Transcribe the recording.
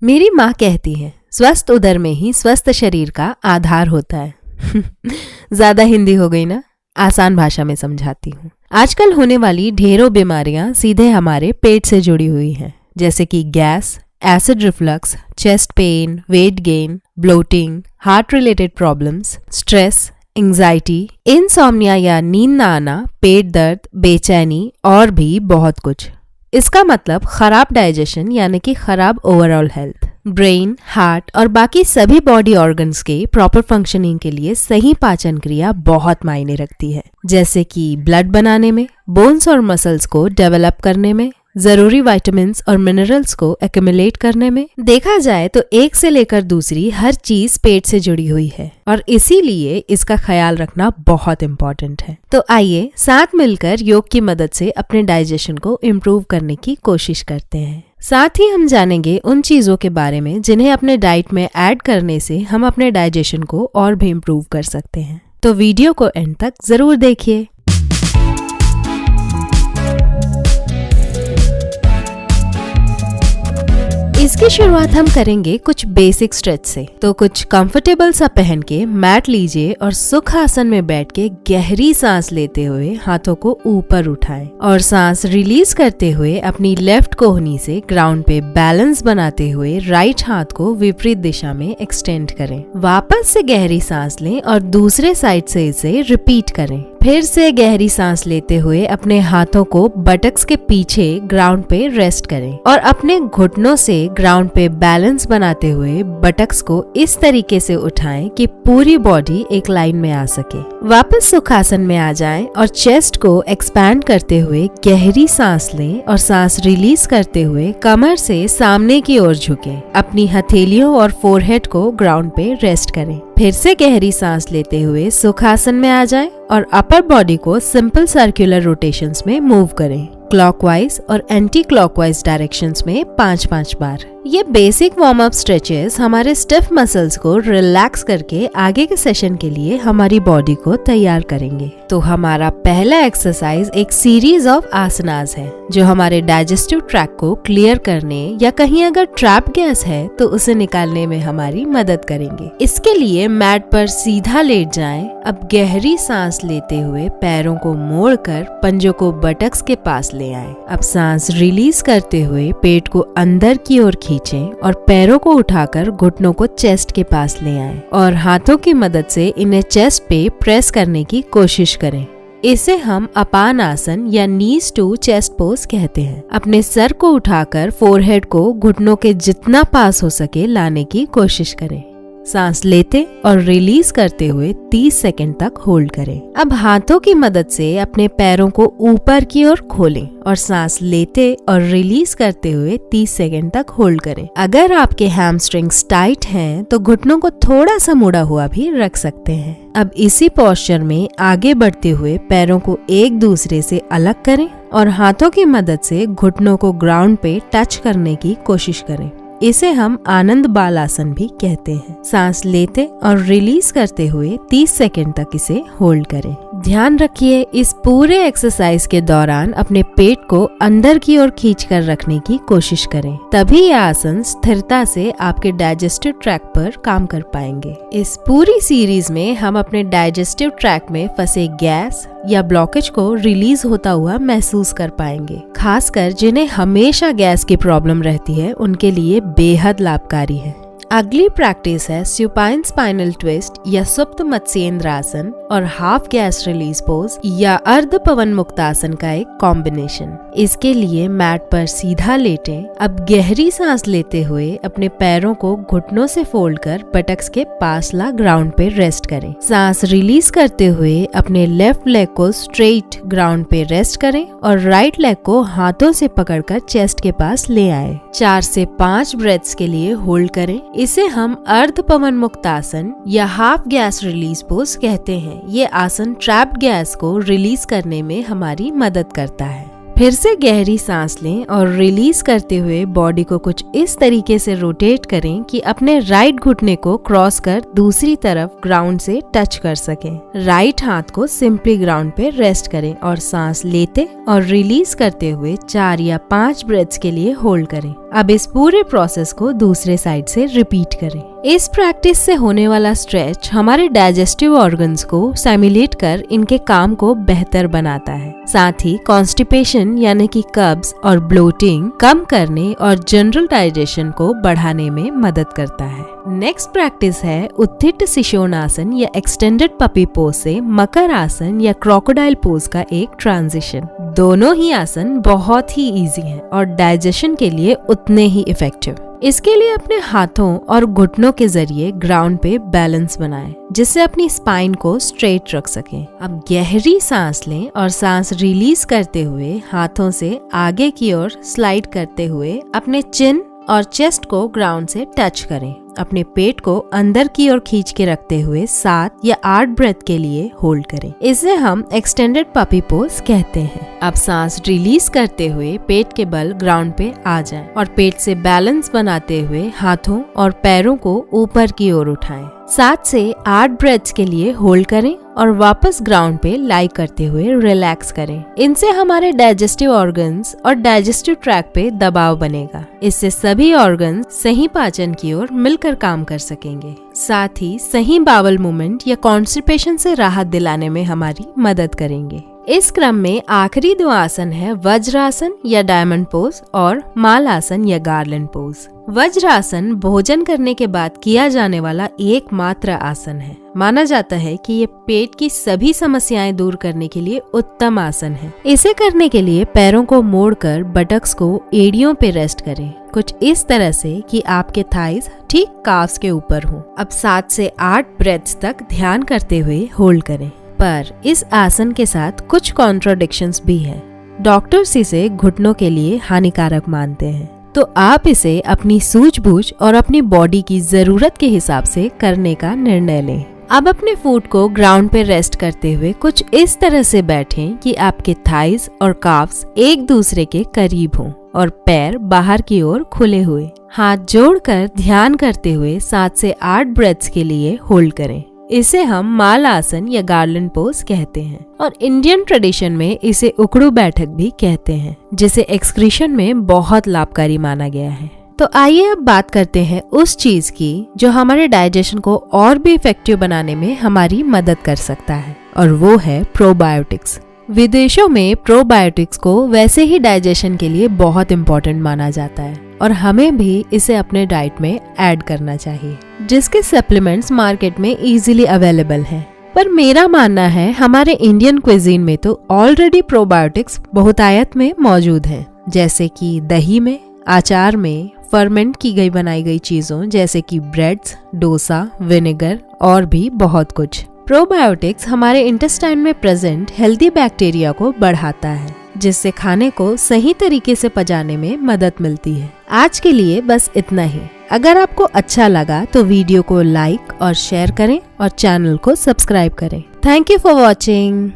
मेरी माँ कहती है स्वस्थ उदर में ही स्वस्थ शरीर का आधार होता है। ज्यादा हिंदी हो गई ना, आसान भाषा में समझाती हूँ। आजकल होने वाली ढेरों बीमारियां सीधे हमारे पेट से जुड़ी हुई हैं, जैसे कि gas, acid reflux, chest pain, weight gain, bloating, heart related problems, stress, anxiety, insomnia या नींद न आना, पेट दर्द, बेचैनी और भी बहुत कुछ। इसका मतलब खराब डाइजेशन यानी कि खराब ओवरऑल हेल्थ। ब्रेन, हार्ट और बाकी सभी बॉडी ऑर्गन्स के प्रॉपर फंक्शनिंग के लिए सही पाचन क्रिया बहुत मायने रखती है, जैसे कि ब्लड बनाने में, बोन्स और मसल्स को डेवलप करने में, जरूरी विटामिन्स और मिनरल्स को एक्यूमुलेट करने में। देखा जाए तो एक से लेकर दूसरी हर चीज पेट से जुड़ी हुई है और इसीलिए इसका ख्याल रखना बहुत इम्पोर्टेंट है। तो आइए साथ मिलकर योग की मदद से अपने डाइजेशन को इम्प्रूव करने की कोशिश करते हैं। साथ ही हम जानेंगे उन चीजों के बारे में जिन्हें अपने डाइट में ऐड करने से हम अपने डाइजेशन को और भी इम्प्रूव कर सकते हैं। तो वीडियो को एंड तक जरूर देखिए। इसकी शुरुआत हम करेंगे कुछ बेसिक स्ट्रेच से। तो कुछ कंफर्टेबल सा पहन के मैट लीजिए और सुख आसन में बैठ के गहरी सांस लेते हुए हाथों को ऊपर उठाएं और सांस रिलीज करते हुए अपनी लेफ्ट कोहनी से ग्राउंड पे बैलेंस बनाते हुए राइट हाथ को विपरीत दिशा में एक्सटेंड करें। वापस से गहरी सांस लें और दूसरे साइड से इसे रिपीट करें। फिर से गहरी सांस लेते हुए अपने हाथों को बटक्स के पीछे ग्राउंड पे रेस्ट करें और अपने घुटनों से ग्राउंड पे बैलेंस बनाते हुए बटक्स को इस तरीके से उठाएं कि पूरी बॉडी एक लाइन में आ सके। वापस सुखासन में आ जाएं और चेस्ट को एक्सपैंड करते हुए गहरी सांस लें और सांस रिलीज करते हुए कमर से सामने की ओर झुकें। अपनी हथेलियों और फोरहेड को ग्राउंड पे रेस्ट करें। फिर से गहरी सांस लेते हुए सुखासन में आ जाएं और अपर बॉडी को सिंपल सर्कुलर रोटेशंस में मूव करें, क्लॉकवाइज और एंटी क्लॉकवाइज डायरेक्शंस में 5-5 बार। ये बेसिक वार्म अप स्ट्रेचेस हमारे स्टिफ मसल्स को रिलैक्स करके आगे के सेशन के लिए हमारी बॉडी को तैयार करेंगे। तो हमारा पहला एक्सरसाइज एक सीरीज ऑफ आसनास है जो हमारे डाइजेस्टिव ट्रैक को क्लियर करने या कहीं अगर ट्रैप गैस है तो उसे निकालने में हमारी मदद करेंगे। इसके लिए मैट पर सीधा लेट जाएं। अब गहरी सांस लेते हुए पैरों को मोड़कर पंजों को बटक्स के पास ले आएं। अब सांस रिलीज करते हुए पेट को अंदर की ओर खींचें और पैरों को उठाकर घुटनों को चेस्ट के पास ले आएं और हाथों की मदद से इन्हें चेस्ट पे प्रेस करने की कोशिश करें। इसे हम अपान आसन या नीज टू चेस्ट पोज कहते हैं। अपने सर को उठाकर फोरहेड को घुटनों के जितना पास हो सके लाने की कोशिश करें। सांस लेते और रिलीज करते हुए 30 सेकंड तक होल्ड करें। अब हाथों की मदद से अपने पैरों को ऊपर की ओर खोलें और सांस लेते और रिलीज करते हुए 30 सेकंड तक होल्ड करें। अगर आपके हैमस्ट्रिंग्स टाइट हैं तो घुटनों को थोड़ा सा मुड़ा हुआ भी रख सकते हैं। अब इसी पोस्चर में आगे बढ़ते हुए पैरों को एक दूसरे से अलग करें और हाथों की मदद से घुटनों को ग्राउंड पे टच करने की कोशिश करें। इसे हम आनंद बाल आसन भी कहते हैं। सांस लेते और रिलीज करते हुए 30 सेकंड तक इसे होल्ड करें। ध्यान रखिए इस पूरे एक्सरसाइज के दौरान अपने पेट को अंदर की ओर खींच कर रखने की कोशिश करें, तभी यह आसन स्थिरता से आपके डाइजेस्टिव ट्रैक पर काम कर पाएंगे। इस पूरी सीरीज में हम अपने डाइजेस्टिव ट्रैक में फंसे गैस या ब्लॉकेज को रिलीज होता हुआ महसूस कर पाएंगे। खासकर जिन्हें हमेशा गैस की प्रॉब्लम रहती है उनके लिए बेहद लाभकारी है। अगली प्रैक्टिस है सुपाइन स्पाइनल ट्विस्ट या सुप्त मत्स्येंद्र आसन और हाफ गैस रिलीज पोज या अर्ध पवन मुक्त आसन का एक कॉम्बिनेशन। इसके लिए मैट पर सीधा लेटें। अब गहरी सांस लेते हुए अपने पैरों को घुटनों से फोल्ड कर बटक्स के पास ला ग्राउंड पे रेस्ट करें। सांस रिलीज करते हुए अपने लेफ्ट लेग को स्ट्रेट ग्राउंड पे रेस्ट करें और राइट लेग को हाथों से पकड़कर चेस्ट के पास ले आए। 4 से 5 ब्रेथ्स के लिए होल्ड करें। इसे हम अर्ध पवन मुक्त आसन या हाफ गैस रिलीज पोज कहते हैं। ये आसन ट्रैप्ड गैस को रिलीज करने में हमारी मदद करता है। फिर से गहरी सांस लें और रिलीज करते हुए बॉडी को कुछ इस तरीके से रोटेट करें कि अपने राइट घुटने को क्रॉस कर दूसरी तरफ ग्राउंड से टच कर सकें। राइट हाथ को सिंपली ग्राउंड पे रेस्ट करें और सांस लेते और रिलीज करते हुए 4 या 5 ब्रेथ्स के लिए होल्ड करें। अब इस पूरे प्रोसेस को दूसरे साइड से रिपीट करें। इस प्रैक्टिस से होने वाला स्ट्रेच हमारे डाइजेस्टिव ऑर्गन्स को स्टिमुलेट कर इनके काम को बेहतर बनाता है। साथ ही कॉन्स्टिपेशन यानी कि कब्ज और ब्लोटिंग कम करने और जनरल डाइजेशन को बढ़ाने में मदद करता है। नेक्स्ट प्रैक्टिस है उत्थित शिशोनासन या एक्सटेंडेड पपी पोज से मकर आसन या क्रोकोडाइल पोज का एक ट्रांजिशन। दोनों ही आसन बहुत ही इजी हैं और डाइजेशन के लिए उतने ही इफेक्टिव। इसके लिए अपने हाथों और घुटनों के जरिए ग्राउंड पे बैलेंस बनाएं, जिससे अपनी स्पाइन को स्ट्रेट रख सकें। अब गहरी सांस लें और सांस रिलीज करते हुए हाथों से आगे की ओर स्लाइड करते हुए अपने चिन और चेस्ट को ग्राउंड से टच करें। अपने पेट को अंदर की ओर खींच के रखते हुए 7 या 8 ब्रेथ के लिए होल्ड करें। इसे हम एक्सटेंडेड पपी पोज कहते हैं। अब सांस रिलीज करते हुए पेट के बल ग्राउंड पे आ जाएं और पेट से बैलेंस बनाते हुए हाथों और पैरों को ऊपर की ओर उठाएं। 7 से 8 ब्रेथ्स के लिए होल्ड करें और वापस ग्राउंड पे लाई करते हुए रिलैक्स करें। इनसे हमारे डाइजेस्टिव ऑर्गन्स और डाइजेस्टिव ट्रैक पे दबाव बनेगा। इससे सभी ऑर्गन्स सही पाचन की ओर मिलकर काम कर सकेंगे। साथ ही सही बावल मूवमेंट या कॉन्स्टिपेशन से राहत दिलाने में हमारी मदद करेंगे। इस क्रम में आखिरी 2 आसन है वज्रासन या डायमंड पोज और मालासन या गार्लैंड पोज। वज्रासन भोजन करने के बाद किया जाने वाला एकमात्र आसन है। माना जाता है कि ये पेट की सभी समस्याएं दूर करने के लिए उत्तम आसन है। इसे करने के लिए पैरों को मोड़कर बटक्स को एड़ियों पे रेस्ट करें, कुछ इस तरह से कि आपके थाइज ठीक काफ्स के ऊपर हो। अब 7 से 8 ब्रेथ्स तक ध्यान करते हुए होल्ड करें। पर इस आसन के साथ कुछ कॉन्ट्राडिक्शंस भी है। डॉक्टर्स इसे घुटनों के लिए हानिकारक मानते हैं, तो आप इसे अपनी सूझबूझ और अपनी बॉडी की जरूरत के हिसाब से करने का निर्णय लें। अब अपने फुट को ग्राउंड पे रेस्ट करते हुए कुछ इस तरह से बैठें कि आपके थाइज और काफ्स एक दूसरे के करीब हों और पैर बाहर की ओर खुले हुए। हाथ जोड़कर ध्यान करते हुए 7 से 8 ब्रेथ्स के लिए होल्ड करें। इसे हम माल आसन या गार्लैंड पोज कहते हैं और इंडियन ट्रेडिशन में इसे उकड़ू बैठक भी कहते हैं, जिसे एक्सक्रीशन में बहुत लाभकारी माना गया है। तो आइए अब बात करते हैं उस चीज की जो हमारे डाइजेशन को और भी इफेक्टिव बनाने में हमारी मदद कर सकता है, और वो है प्रोबायोटिक्स। विदेशों में प्रोबायोटिक्स को वैसे ही डाइजेशन के लिए बहुत इम्पोर्टेंट माना जाता है और हमें भी इसे अपने डाइट में ऐड करना चाहिए, जिसके सप्लीमेंट्स मार्केट में इजीली अवेलेबल हैं। पर मेरा मानना है हमारे इंडियन क्विजीन में तो ऑलरेडी प्रोबायोटिक्स बहुतायत में मौजूद हैं, जैसे कि दही में, अचार में, फर्मेंट की गई बनाई गई चीजों जैसे कि ब्रेड्स, डोसा, विनेगर और भी बहुत कुछ। प्रोबायोटिक्स हमारे इंटेस्टाइन में प्रेजेंट हेल्दी बैक्टीरिया को बढ़ाता है, जिससे खाने को सही तरीके से पचाने में मदद मिलती है। आज के लिए बस इतना ही। अगर आपको अच्छा लगा तो वीडियो को लाइक और शेयर करें और चैनल को सब्सक्राइब करें। Thank you for watching.